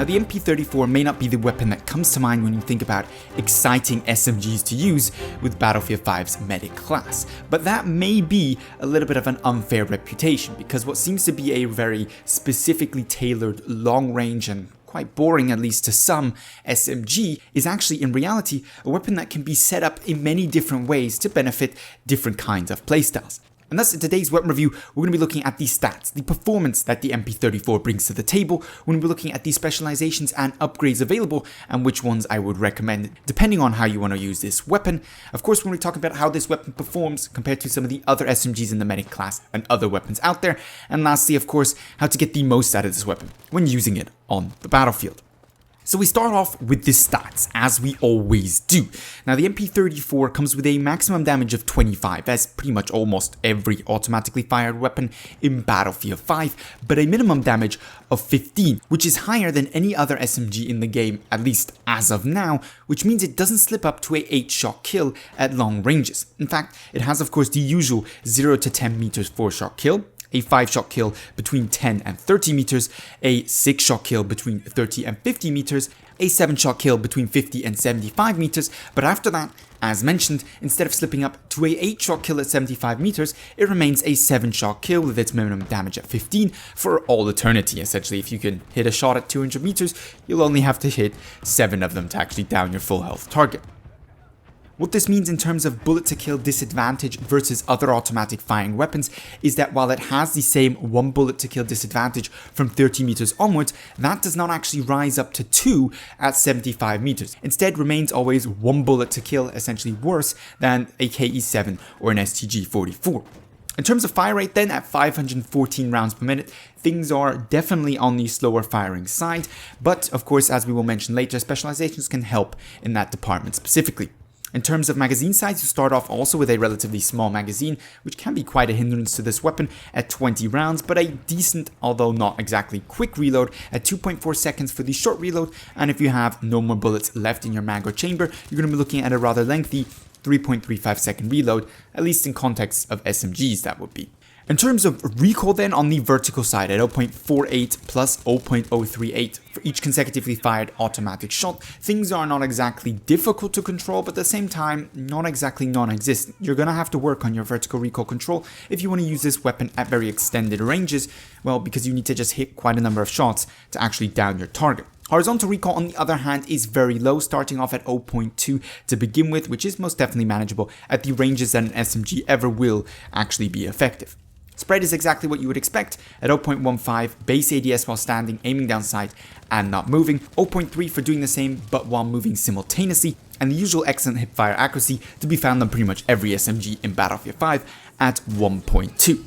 Now the MP34 may not be the weapon that comes to mind when you think about exciting SMGs to use with Battlefield 5's medic class, but that may be a little bit of an unfair reputation because what seems to be a very specifically tailored long range and quite boring, at least to some, SMG is actually in reality a weapon that can be set up in many different ways to benefit different kinds of playstyles. And thus in today's weapon review, we're going to be looking at the stats, the performance that the MP34 brings to the table. We're going to be looking at the specializations and upgrades available and which ones I would recommend depending on how you want to use this weapon. Of course, we're going to be talking about how this weapon performs compared to some of the other SMGs in the medic class and other weapons out there. And lastly, of course, how to get the most out of this weapon when using it on the battlefield. So we start off with the stats, as we always do. Now the MP34 comes with a maximum damage of 25, as pretty much almost every automatically fired weapon in Battlefield 5, but a minimum damage of 15, which is higher than any other SMG in the game, at least as of now, which means it doesn't slip up to a 8-shot kill at long ranges. In fact, it has of course the usual 0 to 10 meters 4-shot kill, a 5-shot kill between 10 and 30 meters, a 6-shot kill between 30 and 50 meters, a 7-shot kill between 50 and 75 meters, but after that, as mentioned, instead of slipping up to a 8-shot kill at 75 meters, it remains a 7-shot kill with its minimum damage at 15 for all eternity. Essentially, if you can hit a shot at 200 meters, you'll only have to hit 7 of them to actually down your full health target. What this means in terms of bullet to kill disadvantage versus other automatic firing weapons is that while it has the same 1 bullet to kill disadvantage from 30 meters onwards, that does not actually rise up to 2 at 75 meters. Instead remains always 1 bullet to kill, essentially worse than a KE7 or an STG-44. In terms of fire rate then, at 514 rounds per minute, things are definitely on the slower firing side, but of course, as we will mention later, specializations can help in that department specifically. In terms of magazine size, you start off also with a relatively small magazine, which can be quite a hindrance to this weapon at 20 rounds, but a decent, although not exactly quick reload at 2.4 seconds for the short reload, and if you have no more bullets left in your mag or chamber, you're going to be looking at a rather lengthy 3.35 second reload, at least in context of SMGs that would be. In terms of recoil then, on the vertical side at 0.48 plus 0.038 for each consecutively fired automatic shot, things are not exactly difficult to control, but at the same time, not exactly non-existent. You're going to have to work on your vertical recoil control if you want to use this weapon at very extended ranges, well, because you need to just hit quite a number of shots to actually down your target. Horizontal recoil, on the other hand, is very low, starting off at 0.2 to begin with, which is most definitely manageable at the ranges that an SMG ever will actually be effective. Spread is exactly what you would expect at 0.15, base ADS while standing, aiming down sight and not moving, 0.3 for doing the same but while moving simultaneously, and the usual excellent hipfire accuracy to be found on pretty much every SMG in Battlefield 5 at 1.2.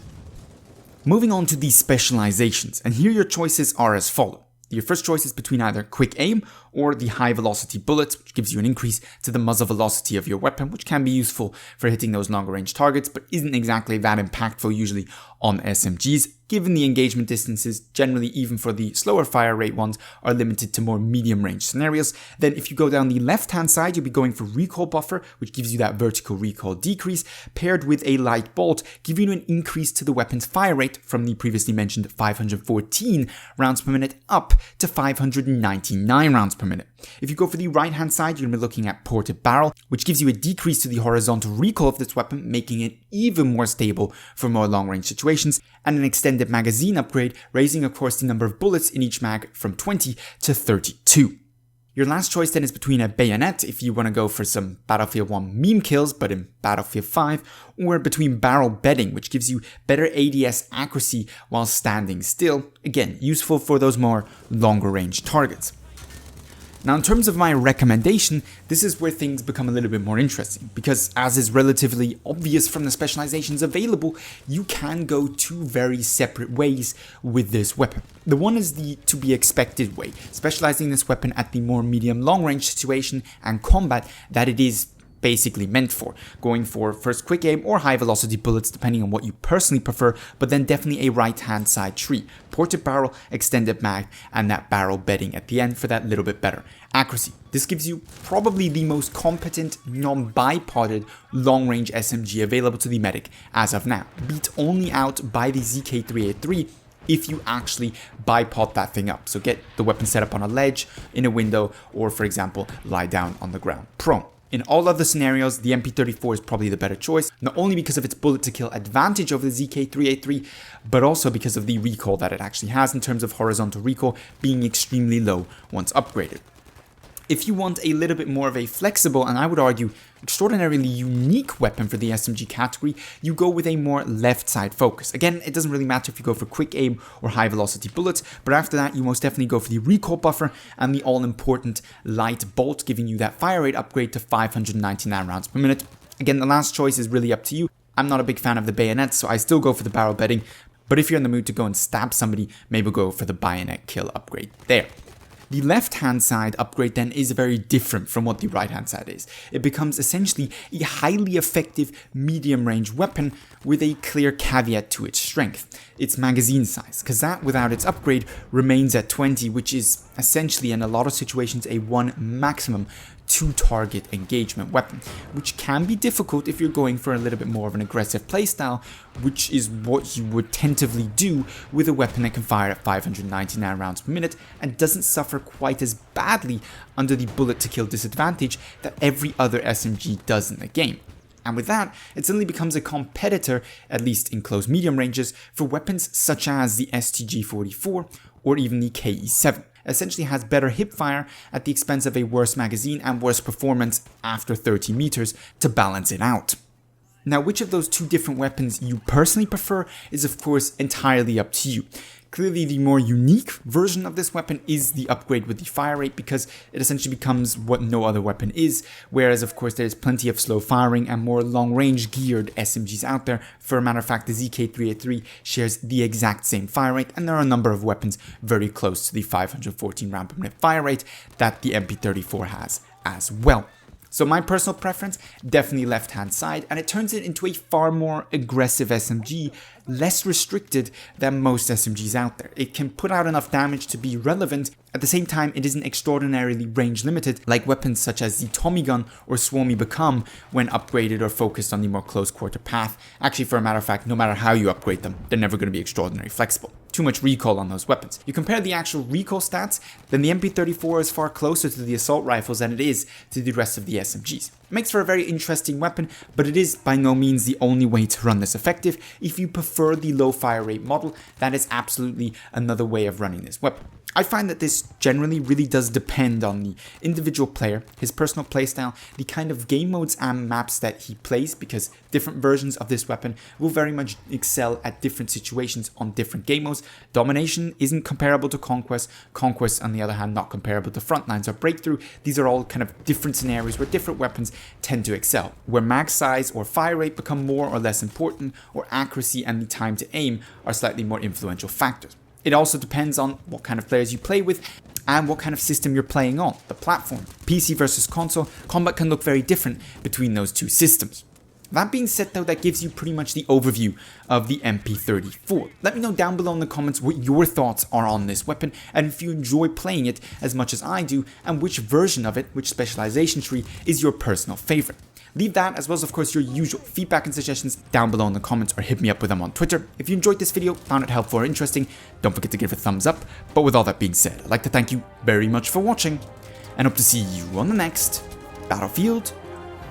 Moving on to the specializations, and here your choices are as follows. Your first choice is between either quick aim or the high velocity bullets, which gives you an increase to the muzzle velocity of your weapon, which can be useful for hitting those longer range targets, but isn't exactly that impactful usually on SMGs, given the engagement distances, generally even for the slower fire rate ones, are limited to more medium range scenarios. Then if you go down the left hand side, you'll be going for recoil buffer, which gives you that vertical recoil decrease, paired with a light bolt, giving you an increase to the weapon's fire rate from the previously mentioned 514 rounds per minute up to 599 rounds per minute. If you go for the right hand side, you're going to be looking at ported barrel, which gives you a decrease to the horizontal recoil of this weapon, making it even more stable for more long range situations, and an extended magazine upgrade, raising of course the number of bullets in each mag from 20 to 32. Your last choice then is between a bayonet if you want to go for some Battlefield 1 meme kills but in Battlefield 5, or between barrel bedding, which gives you better ADS accuracy while standing still, again useful for those more longer range targets. Now in terms of my recommendation, this is where things become a little bit more interesting, because as is relatively obvious from the specializations available, you can go two very separate ways with this weapon. The one is the to be expected way, specializing this weapon at the more medium long range situation and combat that it is basically meant for, going for first quick aim or high velocity bullets depending on what you personally prefer, but then definitely a right hand side tree, ported barrel, extended mag, and that barrel bedding at the end for that little bit better accuracy. This gives you probably the most competent non-bipodded long range SMG available to the medic as of now, beat only out by the ZK383 if you actually bipod that thing up. So get the weapon set up on a ledge, in a window, or for example, lie down on the ground prone. In all other scenarios, the MP34 is probably the better choice, not only because of its bullet to kill advantage over the ZK3A3, but also because of the recoil that it actually has in terms of horizontal recoil being extremely low once upgraded. If you want a little bit more of a flexible, and I would argue extraordinarily unique weapon for the SMG category, you go with a more left side focus. Again, it doesn't really matter if you go for quick aim or high velocity bullets, but after that you most definitely go for the recoil buffer and the all important light bolt, giving you that fire rate upgrade to 599 rounds per minute. Again, the last choice is really up to you. I'm not a big fan of the bayonets, so I still go for the barrel bedding, but if you're in the mood to go and stab somebody, maybe go for the bayonet kill upgrade there. The left-hand side upgrade then is very different from what the right-hand side is. It becomes essentially a highly effective medium-range weapon with a clear caveat to its strength, its magazine size, because that without its upgrade remains at 20, which is essentially in a lot of situations a 1 maximum 2 target engagement weapon, which can be difficult if you're going for a little bit more of an aggressive playstyle, which is what you would tentatively do with a weapon that can fire at 599 rounds per minute and doesn't suffer quite as badly under the bullet to kill disadvantage that every other SMG does in the game. And with that, it suddenly becomes a competitor, at least in close medium ranges, for weapons such as the STG-44 or even the KE-7. Essentially has better hipfire at the expense of a worse magazine and worse performance after 30 meters to balance it out. Now, which of those two different weapons you personally prefer is of course entirely up to you. Clearly the more unique version of this weapon is the upgrade with the fire rate, because it essentially becomes what no other weapon is, whereas of course there's plenty of slow firing and more long range geared SMGs out there. For a matter of fact, the ZK3A3 shares the exact same fire rate, and there are a number of weapons very close to the 514 round per minute fire rate that the MP34 has as well. So my personal preference, definitely left hand side, and it turns it into a far more aggressive SMG, less restricted than most SMGs out there. It can put out enough damage to be relevant. At the same time, it isn't extraordinarily range limited like weapons such as the Tommy gun or Swarmy become when upgraded or focused on the more close quarter path. Actually, for a matter of fact, no matter how you upgrade them, they're never going to be extraordinarily flexible. Too much recoil on those weapons. You compare the actual recoil stats, then the MP34 is far closer to the assault rifles than it is to the rest of the SMGs. It makes for a very interesting weapon, but it is by no means the only way to run this effective. If you prefer the low fire rate model, that is absolutely another way of running this weapon. I find that this generally really does depend on the individual player, his personal playstyle, the kind of game modes and maps that he plays, because different versions of this weapon will very much excel at different situations on different game modes. Domination isn't comparable to Conquest. Conquest, on the other hand, not comparable to Frontlines or Breakthrough. These are all kind of different scenarios where different weapons tend to excel, where mag size or fire rate become more or less important, or accuracy and the time to aim are slightly more influential factors. It also depends on what kind of players you play with and what kind of system you're playing on, the platform. PC versus console, combat can look very different between those two systems. That being said though, that gives you pretty much the overview of the MP34. Let me know down below in the comments what your thoughts are on this weapon, and if you enjoy playing it as much as I do, and which version of it, which specialization tree, is your personal favorite. Leave that, as well as of course your usual feedback and suggestions, down below in the comments, or hit me up with them on Twitter. If you enjoyed this video, found it helpful or interesting, don't forget to give it a thumbs up. But with all that being said, I'd like to thank you very much for watching, and hope to see you on the next Battlefield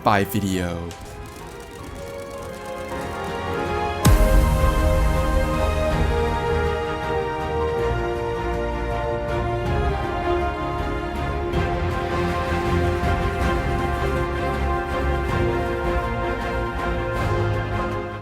5 video.